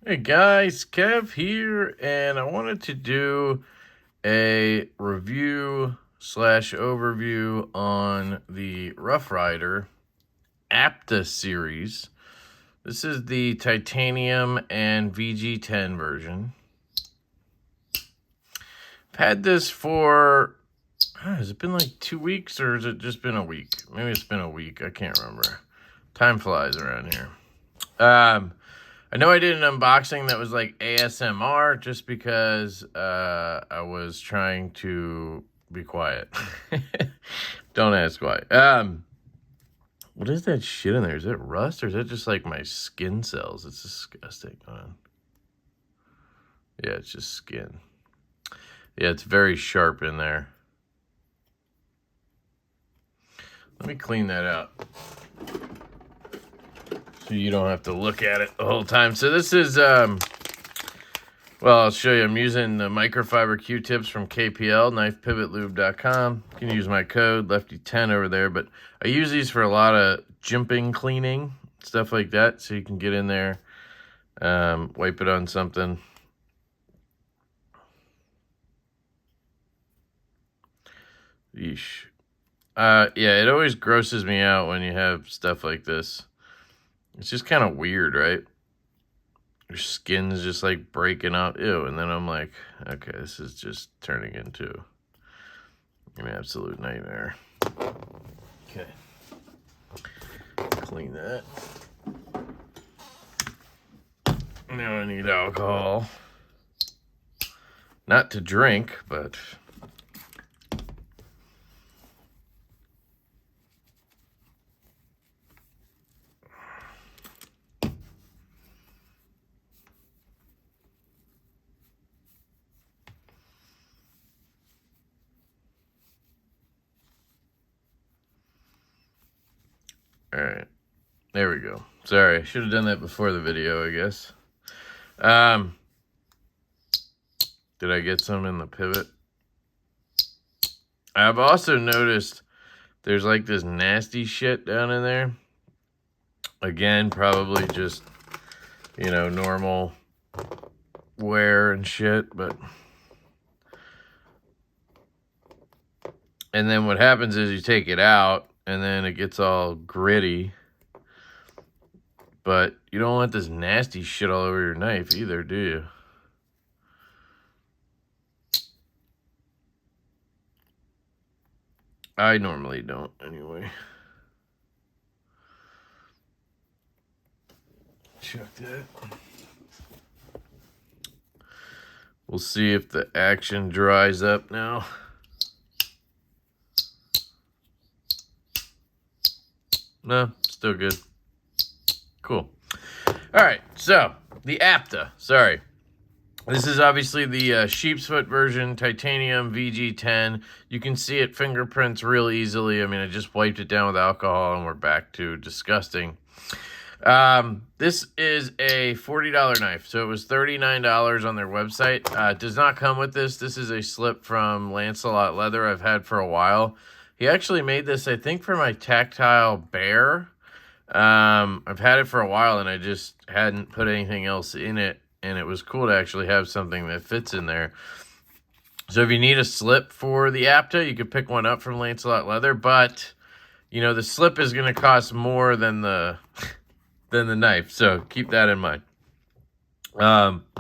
Hey guys, Kev here, and I wanted to do a review slash overview on the Rough Rider Apta series. This is the titanium and VG10 version. I've had this for, has it been like 2 weeks or has it just been a week? Maybe it's been a week, I can't remember. Time flies around here. I know I did an unboxing that was like ASMR just because I was trying to be quiet. Don't ask why. What is that shit in there? Is it rust or is that just like my skin cells? It's disgusting. Yeah, it's just skin. Yeah, it's very sharp in there. Let me clean that out, so you don't have to look at it the whole time. So this is, well, I'll show you. I'm using the microfiber Q-tips from KPL, knifepivotlube.com. You can use my code, LeftyEDC over there. But I use these for a lot of jimping cleaning, stuff like that. So you can get in there, wipe it on something. Yeesh. Yeah, it always grosses me out when you have stuff like this. It's just kind of weird, right? Your skin's just like breaking out. Ew. And then I'm like, okay, this is just turning into an absolute nightmare. Okay. Clean that. Now I need alcohol. Not to drink, but... All right, there we go. Sorry, I should have done that before the video, I guess. Did I get some in the pivot? I've also noticed there's like this nasty shit down in there. Again, probably just, you know, normal wear and shit, but... And then what happens is you take it out, and then it gets all gritty. But you don't want this nasty shit all over your knife either, do you? I normally don't, anyway. Check that. We'll see if the action dries up now. No, still good. Cool. All right, so the Apta. Sorry. This is obviously the sheep's foot version, titanium VG10. You can see it fingerprints real easily. I mean, I just wiped it down with alcohol and we're back to disgusting. This is a $40 knife. So it was $39 on their website. It does not come with this. This is a slip from Lancelot Leather I've had for a while. He actually made this, I think, for my tactile bear. I've had it for a while and I just hadn't put anything else in it. And it was cool to actually have something that fits in there. So if you need a slip for the Apta, you could pick one up from Lancelot Leather. But, you know, the slip is going to cost more than the knife. So keep that in mind.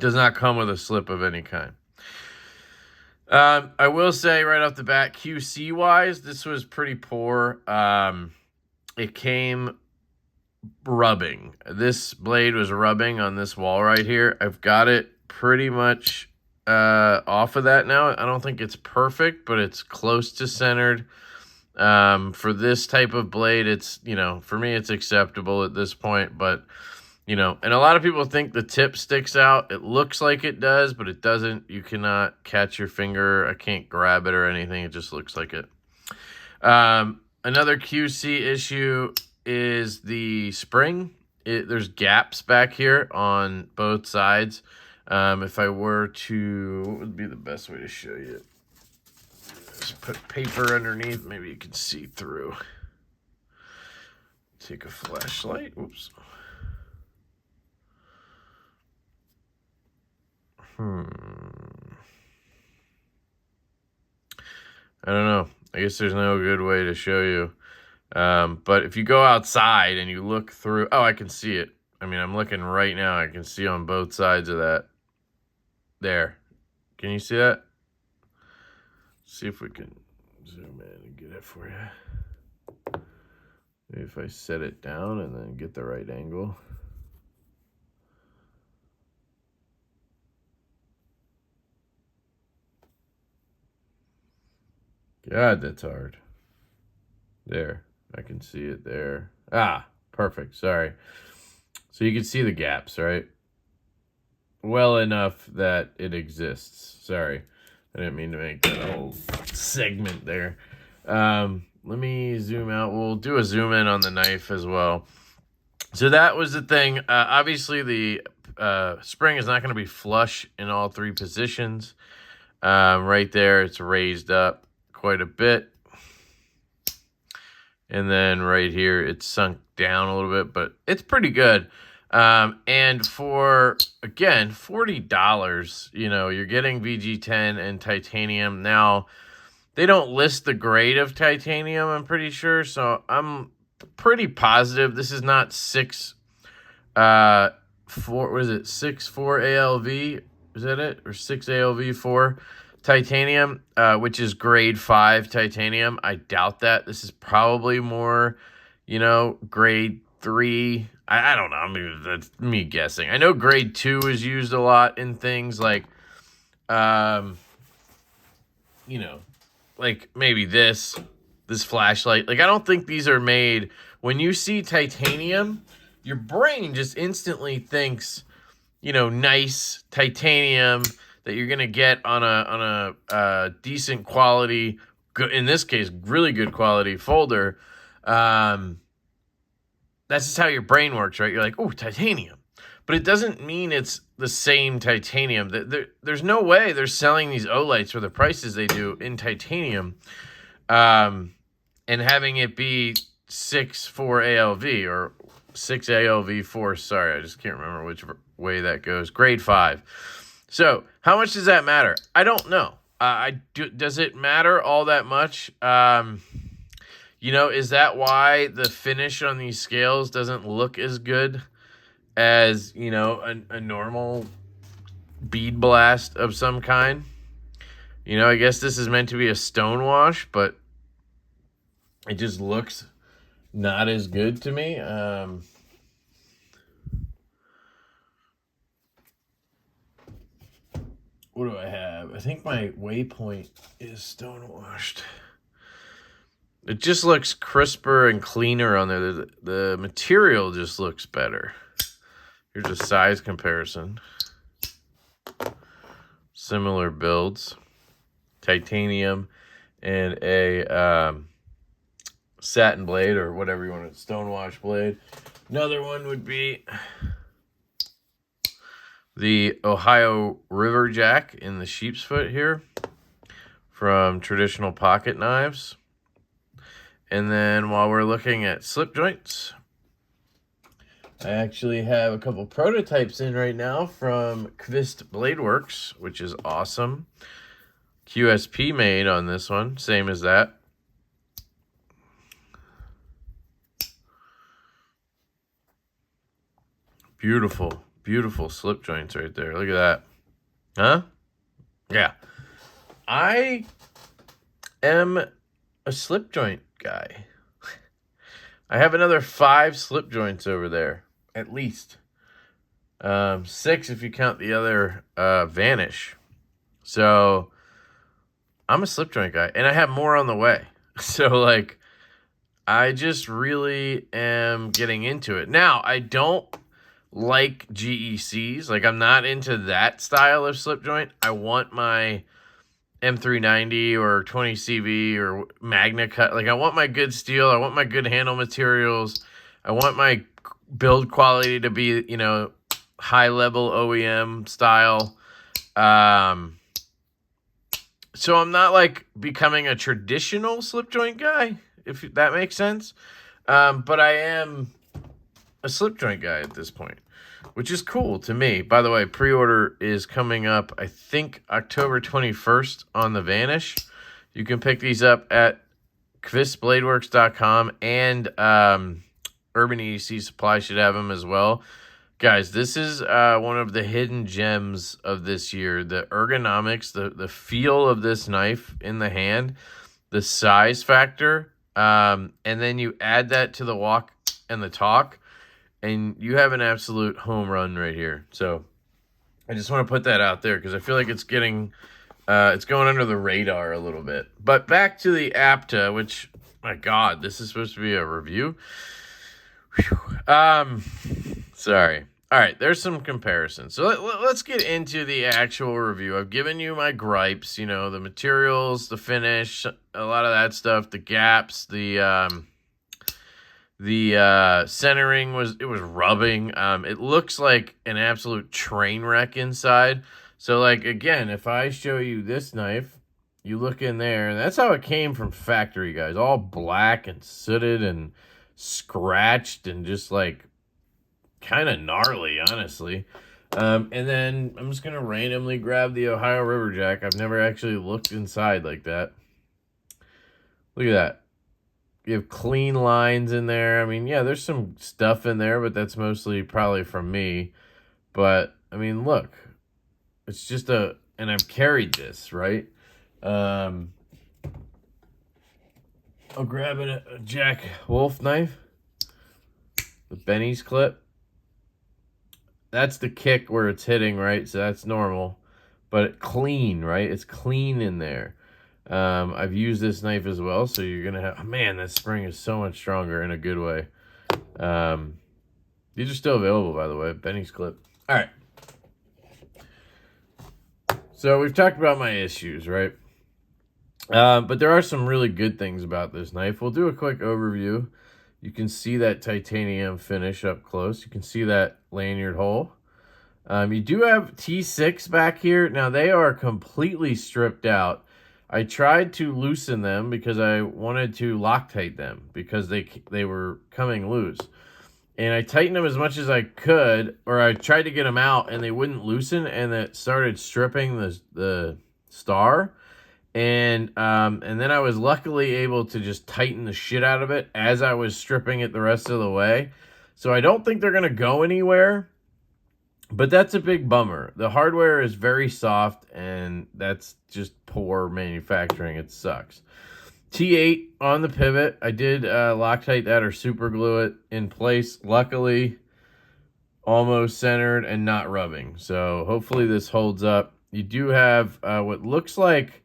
Does not come with a slip of any kind. I will say right off the bat, QC-wise, this was pretty poor. It came rubbing. This blade was rubbing on this wall right here. I've got it pretty much off of that now. I don't think it's perfect, but it's close to centered. For this type of blade, it's, you know, for me, it's acceptable at this point, but... You know, and a lot of people think the tip sticks out. It looks like it does, but it doesn't. You cannot catch your finger. I can't grab it or anything. It just looks like it. Another QC issue is the spring. There's gaps back here on both sides. If I were to, what would be the best way to show you? Just put paper underneath. Maybe you can see through. Take a flashlight. Oops. I don't know. I guess there's no good way to show you. But if you go outside and you look through... Oh, I can see it. I mean, I'm looking right now. I can see on both sides of that. There. Can you see that? See if we can zoom in and get it for you. Maybe if I set it down and then get the right angle. God, that's hard. There. I can see it there. Ah, perfect. Sorry. So you can see the gaps, right? Well enough that it exists. Sorry. I didn't mean to make that whole segment there. Let me zoom out. We'll do a zoom in on the knife as well. So that was the thing. Obviously, the spring is not going to be flush in all three positions. Right there, it's raised up quite a bit. And then right here, it's sunk down a little bit, but it's pretty good. And for, again, $40, you know, you're getting VG10 and titanium. Now, they don't list the grade of titanium, I'm pretty sure. So I'm pretty positive this is not 6.4 ALV? Is that it? Or 6 ALV4 titanium, which is grade 5 titanium. I doubt that. This is probably more, you know, grade 3. I don't know. I mean, that's me guessing. I know grade 2 is used a lot in things like, you know, like maybe this flashlight. Like, I don't think these are made... When you see titanium, your brain just instantly thinks, you know, nice titanium that you're going to get on a decent quality, in this case, really good quality folder. That's just how your brain works, right? You're like, oh, titanium. But it doesn't mean it's the same titanium. There's no way they're selling these Olights for the prices they do in titanium and having it be 6.4 ALV or 6 ALV4. Sorry, I just can't remember which way that goes. Grade 5. So how much does that matter? I don't know. Does it matter all that much? You know, is that why the finish on these scales doesn't look as good as, you know, a normal bead blast of some kind? You know, I guess this is meant to be a stone wash, but it just looks not as good to me. What do I have? I think my waypoint is stone washed. It just looks crisper and cleaner on there. The material just looks better. Here's a size comparison. Similar builds. Titanium and a satin blade, or whatever you want, a stonewash blade. Another one would be the Ohio River Jack in the sheep's foot here from Traditional Pocket Knives. And then while we're looking at slip joints, I actually have a couple prototypes in right now from Kvist Blade Works, which is awesome. QSP made on this one, same as that. Beautiful, beautiful slip joints right there. Look at that. Huh? Yeah. I am a slip joint guy. I have another 5 slip joints over there, at least. 6 if you count the other Vanish. So I'm a slip joint guy, and I have more on the way. So, like, I just really am getting into it. Now, I don't like GECs. Like, I'm not into that style of slip joint. I want my M390 or 20CV or Magna Cut. Like, I want my good steel. I want my good handle materials. I want my build quality to be, you know, high-level OEM style. So I'm not, like, becoming a traditional slip joint guy, if that makes sense. But I am a slip joint guy at this point. which is cool to me. By the way, pre-order is coming up, I think, October 21st on the Vanish. You can pick these up at kvistbladeworks.com, and Urban EDC Supply should have them as well. Guys, this is one of the hidden gems of this year. The ergonomics, the feel of this knife in the hand, the size factor, and then you add that to the walk and the talk, and you have an absolute home run right here. So I just want to put that out there because I feel like it's getting, it's going under the radar a little bit. But back to the Apta, which, my God, this is supposed to be a review. Sorry. All right, there's some comparisons. So let's get into the actual review. I've given you my gripes, you know, the materials, the finish, a lot of that stuff, the gaps, the centering was rubbing. It looks like an absolute train wreck inside. So, like, again, if I show you this knife, you look in there, and that's how it came from factory, guys. All black and sooted and scratched and just, like, kind of gnarly, honestly. And then I'm just going to randomly grab the Ohio River Jack. I've never actually looked inside like that. Look at that. You have clean lines in there. I mean, yeah, there's some stuff in there, but that's mostly probably from me. But, I mean, look. It's just and I've carried this, right? I'll grab a Jack Wolf knife. The Benny's clip. That's the kick where it's hitting, right? So that's normal. But clean, right? It's clean in there. I've used this knife as well, so you're going to have... Man, that spring is so much stronger in a good way. These are still available, by the way. Benny's clip. All right. So we've talked about my issues, right? But there are some really good things about this knife. We'll do a quick overview. You can see that titanium finish up close. You can see that lanyard hole. You do have T6 back here. Now, they are completely stripped out. I tried to loosen them because I wanted to Loctite them because they were coming loose. And I tightened them as much as I could, or I tried to get them out, and they wouldn't loosen, and it started stripping the star. And then I was luckily able to just tighten the shit out of it as I was stripping it the rest of the way. So I don't think they're going to go anywhere, but that's a big bummer. The hardware is very soft, and that's just poor manufacturing. It sucks. T8 on the pivot. I did Loctite that or super glue it in place. Luckily, almost centered and not rubbing. So hopefully this holds up. You do have what looks like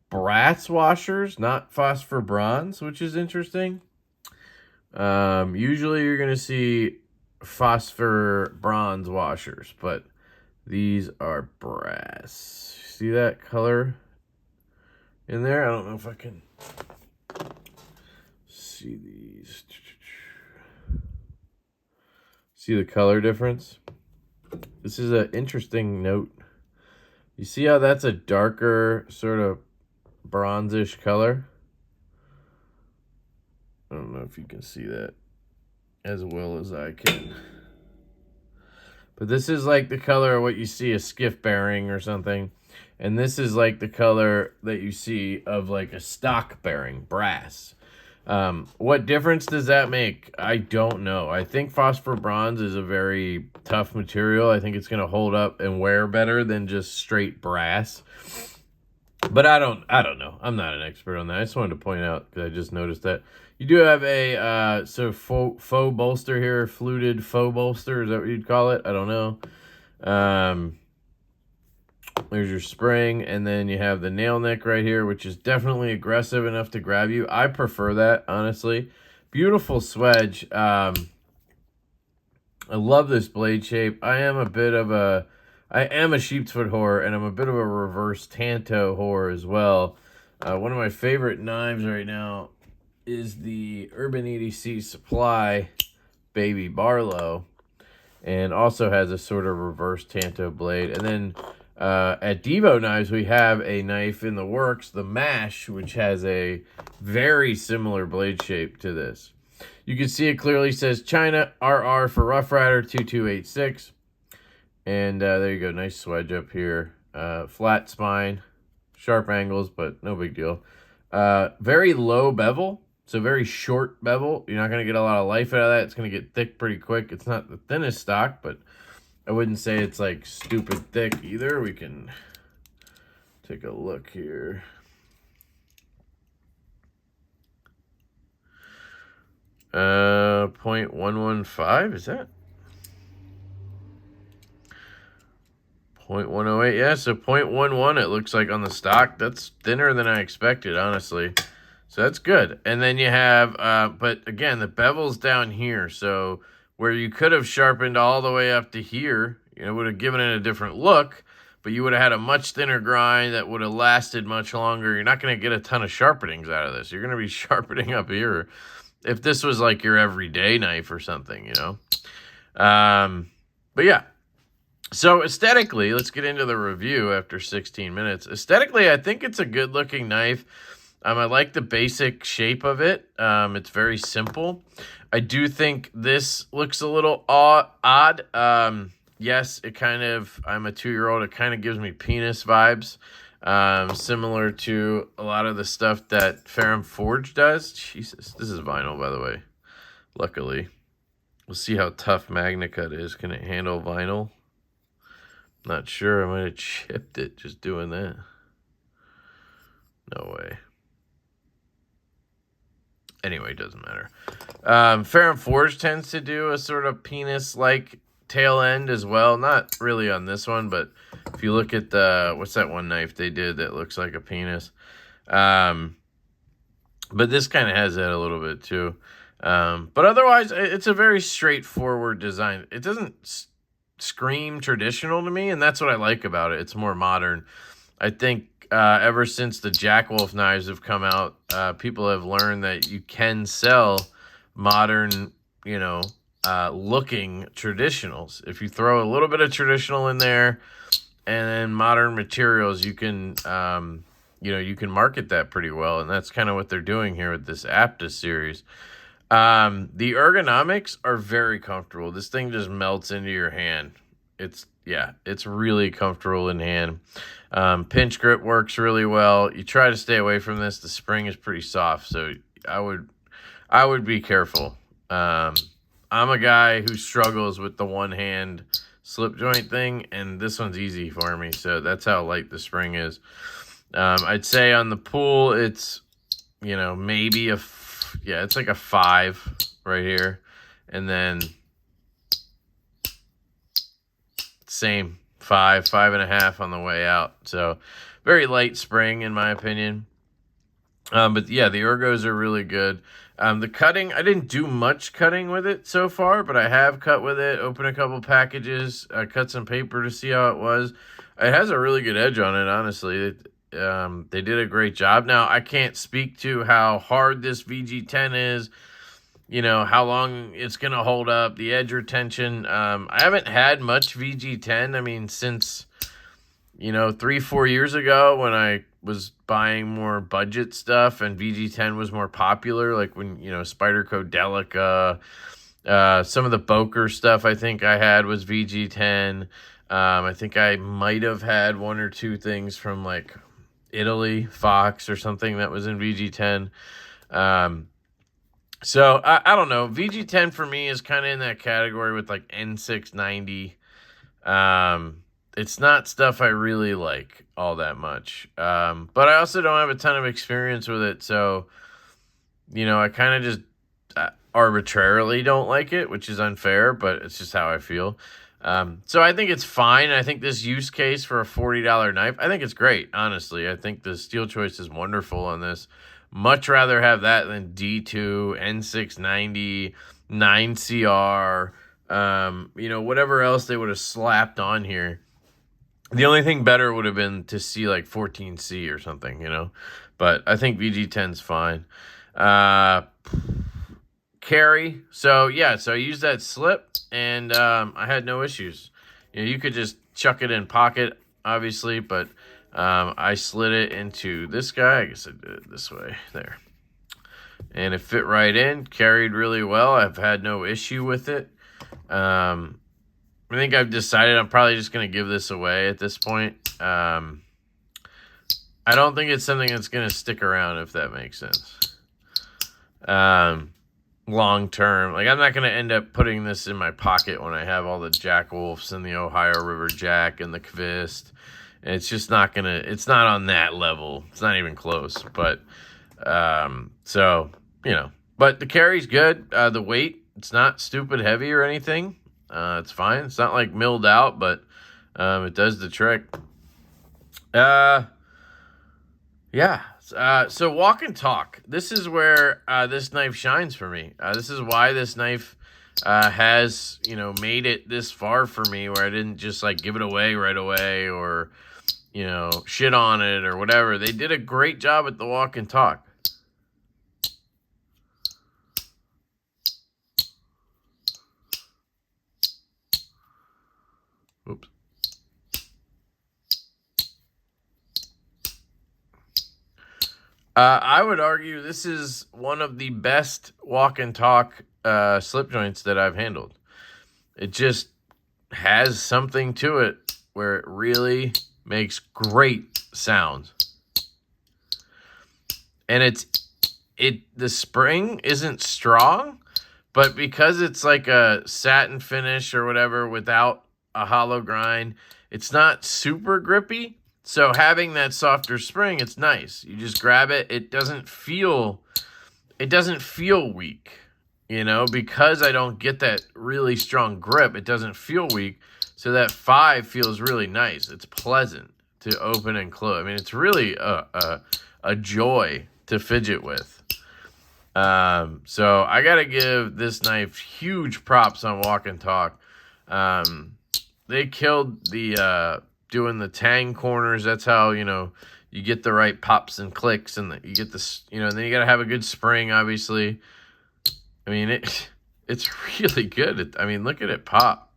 brass washers, not phosphor bronze, which is interesting. Usually you're going to see phosphor bronze washers, but these are brass. See that color in there? I don't know if I can see these. See the color difference? This is an interesting note. You see how that's a darker sort of bronzish color? I don't know if you can see that as well as I can. But this is like the color of what you see a skiff bearing or something. And this is like the color that you see of like a stock bearing, brass. What difference does that make? I don't know. I think phosphor bronze is a very tough material. I think it's going to hold up and wear better than just straight brass. But I don't know. I'm not an expert on that. I just wanted to point out because I just noticed that. You do have a faux bolster here, fluted faux bolster. Is that what you'd call it? I don't know. There's your spring, and then you have the nail nick right here, which is definitely aggressive enough to grab you. I prefer that, honestly. Beautiful swedge. I love this blade shape. I am a sheep's foot whore, and I'm a bit of a reverse tanto whore as well. One of my favorite knives right now is the Urban EDC Supply Baby Barlow, and also has a sort of reverse tanto blade. And then at Devo Knives, we have a knife in the works, the Mash, which has a very similar blade shape to this. You can see it clearly says China RR for Rough Rider 2286. And there you go. Nice swedge up here. Flat spine, sharp angles, but no big deal. Very low bevel, so very short bevel. You're not going to get a lot of life out of that. It's going to get thick pretty quick. It's not the thinnest stock, but I wouldn't say it's like stupid thick either. We can take a look here. .115, is that? 0.108, yeah, so 0.11 it looks like on the stock. That's thinner than I expected, honestly. So that's good. And then you have, but again, the bevel's down here. So where you could have sharpened all the way up to here, you know, would have given it a different look, but you would have had a much thinner grind that would have lasted much longer. You're not going to get a ton of sharpenings out of this. You're going to be sharpening up here if this was like your everyday knife or something, you know. But yeah. So aesthetically, let's get into the review after 16 minutes. Aesthetically, I think it's a good-looking knife. I like the basic shape of it. It's very simple. I do think this looks a little odd. Yes, it kind of, I'm a 2-year-old, it kind of gives me penis vibes. Similar to a lot of the stuff that Ferrum Forge does. Jesus, this is vinyl, by the way. Luckily. We'll see how tough MagnaCut is. Can it handle vinyl? Not sure. I might have chipped it just doing that. No way. Anyway, it doesn't matter. Ferrum Forge tends to do a sort of penis-like tail end as well. Not really on this one, but if you look at the, what's that one knife they did that looks like a penis? But this kind of has that a little bit too. But otherwise, it's a very straightforward design. It doesn't scream traditional to me, and that's what I like about it. It's more modern. I think ever since the Jack Wolf knives have come out, people have learned that you can sell modern, you know, looking traditionals. If you throw a little bit of traditional in there and then modern materials, you can, you know, you can market that pretty well. And that's kind of what they're doing here with this Apta series. The ergonomics are very comfortable. This thing just melts into your hand. It's really comfortable in hand. Pinch grip works really well. You try to stay away from this. The spring is pretty soft, so I would be careful. I'm a guy who struggles with the one hand slip joint thing, and this one's easy for me, so that's how light the spring is. I'd say on the pool, it's, you know, maybe it's like a 5 right here. And then same 5.5 on the way out. So very light spring in my opinion. But yeah, the ergos are really good. The cutting, I didn't do much cutting with it so far, but I have cut with it, opened a couple packages, cut some paper to see how it was. It has a really good edge on it, honestly. They did a great job. Now, I can't speak to how hard this VG10 is, you know, how long it's going to hold up, the edge retention. I haven't had much VG10. I mean, since, you know, 3-4 years ago when I was buying more budget stuff and VG10 was more popular, like when, you know, Spyderco Delica, some of the Boker stuff I think I had was VG10. I think I might have had 1 or 2 things from like Italy, Fox or something that was in VG10. So I don't know. VG10 for me is kind of in that category with like N690. It's not stuff I really like all that much. But I also don't have a ton of experience with it. So, you know, I kind of just arbitrarily don't like it, which is unfair, but it's just how I feel. So I think it's fine. I think this use case for a $40 knife, I think it's great, honestly. I think the steel choice is wonderful on this. Much rather have that than D2, N690, 9CR, you know, whatever else they would have slapped on here. The only thing better would have been to see like 14C or something, you know. But I think VG10's fine. Carry. So, yeah, so I used that slip, and I had no issues. You know, you could just chuck it in pocket, obviously, but I slid it into this guy. I guess I did it this way. There. And it fit right in. Carried really well. I've had no issue with it. I think I've decided I'm probably just going to give this away at this point. I don't think it's something that's going to stick around, if that makes sense. Long term. Like, I'm not going to end up putting this in my pocket when I have all the Jack Wolfs and the Ohio River Jack and the Kvist. And it's just not going to, it's not on that level. It's not even close. But, so, you know, but the carry's good. The weight, it's not stupid heavy or anything. It's fine. It's not like milled out, but it does the trick. Yeah. So walk and talk. This is where this knife shines for me. This is why this knife has, you know, made it this far for me, where I didn't just like give it away right away or, you know, shit on it or whatever. They did a great job at the walk and talk. Oops. I would argue this is one of the best walk and talk slip joints that I've handled. It just has something to it where it really makes great sounds. And the spring isn't strong, but because it's like a satin finish or whatever without a hollow grind, it's not super grippy. So having that softer spring, it's nice. You just grab it. It doesn't feel weak, you know, because I don't get that really strong grip. It doesn't feel weak. So that 5 feels really nice. It's pleasant to open and close. I mean, it's really a joy to fidget with. So I got to give this knife huge props on walk and talk. They killed the doing the tang corners. That's how, you know, you get the right pops and clicks, and you get this, you know, and then you got to have a good spring, obviously. I mean, it's really good. I mean, look at it pop.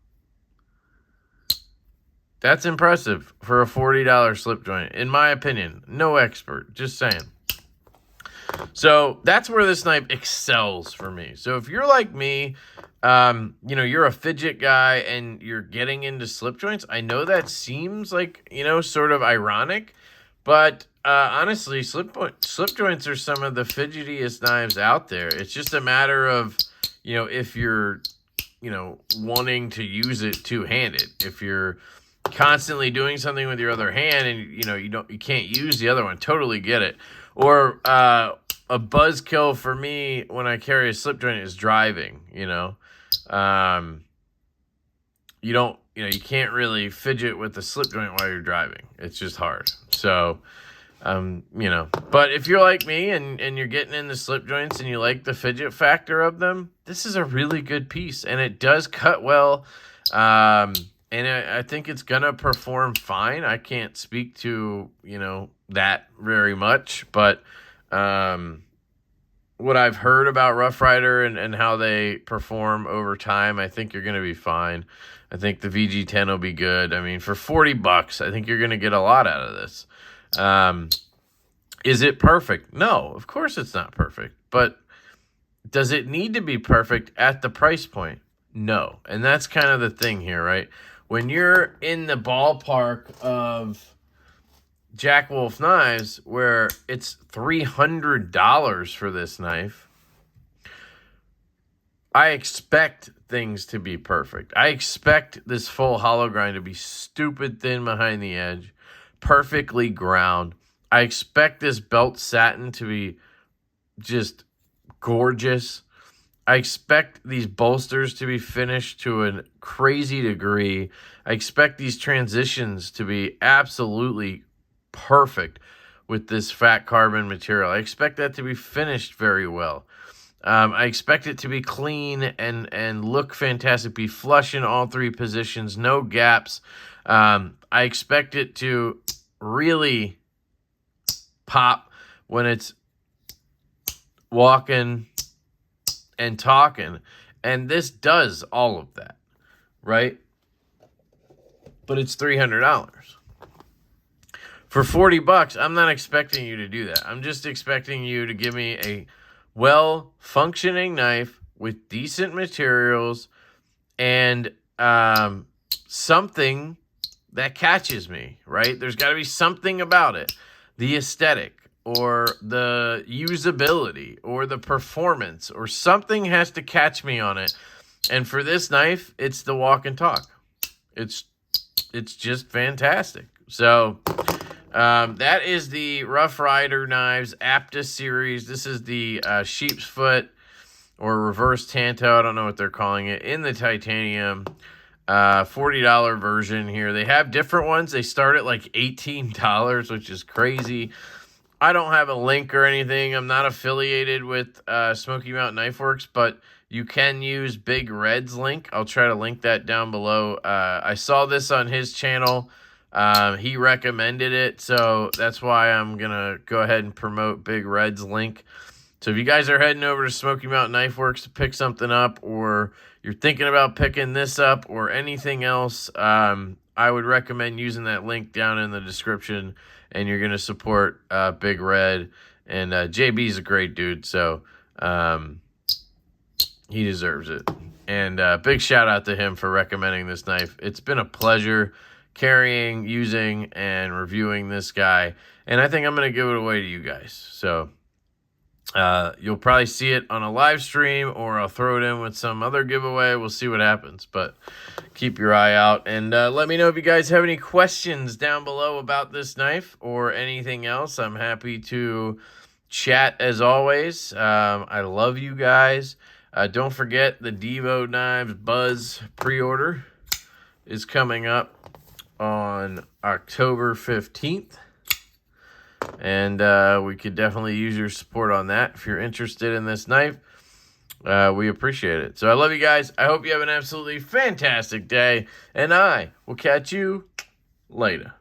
That's impressive for a $40 slip joint, in my opinion. No expert, just saying. So that's where this knife excels for me. So if you're like me, you know, you're a fidget guy and you're getting into slip joints, I know that seems like, you know, sort of ironic, but honestly, slip joints are some of the fidgetiest knives out there. It's just a matter of, you know, if you're, you know, wanting to use it two-handed. If you're constantly doing something with your other hand and, you know, you can't use the other one, totally get it. Or a buzzkill for me when I carry a slip joint is driving, you know. You can't really fidget with the slip joint while you're driving. It's just hard. So, you know, but if you're like me and you're getting into slip joints and you like the fidget factor of them, this is a really good piece, and it does cut well. And I think it's going to perform fine. I can't speak to, you know, that very much, but what I've heard about Rough Rider and how they perform over time, I think you're going to be fine. I think the VG10 will be good. I mean, for $40, I think you're going to get a lot out of this. Is it perfect? No, of course it's not perfect. But does it need to be perfect at the price point? No. And that's kind of the thing here, right? When you're in the ballpark of Jack Wolf knives where it's $300 for this knife, I expect things to be perfect. I expect this full hollow grind to be stupid thin behind the edge, perfectly ground. I expect this belt satin to be just gorgeous. I expect these bolsters to be finished to a crazy degree. I expect these transitions to be absolutely perfect with this fat carbon material. I expect that to be finished very well. I expect it to be clean and look fantastic, be flush in all three positions, no gaps. I expect it to really pop when it's walking and talking. And this does all of that, right? But it's $300. For $40, I'm not expecting you to do that. I'm just expecting you to give me a well-functioning knife with decent materials and something that catches me, right? There's got to be something about it. The aesthetic or the usability or the performance or something has to catch me on it. And for this knife, it's the walk and talk. It's just fantastic. So that is the Rough Rider Knives Apta series. This is the sheep's foot or reverse tanto. I don't know what they're calling it, in the titanium. $40 version here. They have different ones. They start at like $18, which is crazy. I don't have a link or anything. I'm not affiliated with Smoky Mountain Knife Works, but you can use Big Red's link. I'll try to link that down below. I saw this on his channel. He recommended it, so that's why I'm going to go ahead and promote Big Red's link. So if you guys are heading over to Smoky Mountain Knife Works to pick something up, or you're thinking about picking this up or anything else, I would recommend using that link down in the description, and you're going to support Big Red. And JB's a great dude, so he deserves it. And big shout out to him for recommending this knife. It's been a pleasure carrying, using, and reviewing this guy. And I think I'm going to give it away to you guys. So you'll probably see it on a live stream, or I'll throw it in with some other giveaway. We'll see what happens, but keep your eye out. And let me know if you guys have any questions down below about this knife or anything else. I'm happy to chat as always. I love you guys. Don't forget the Devo Knives Buzz pre-order is coming up on October 15th. And we could definitely use your support on that. If you're interested in this knife, we appreciate it. So I love you guys. I hope you have an absolutely fantastic day. And I will catch you later.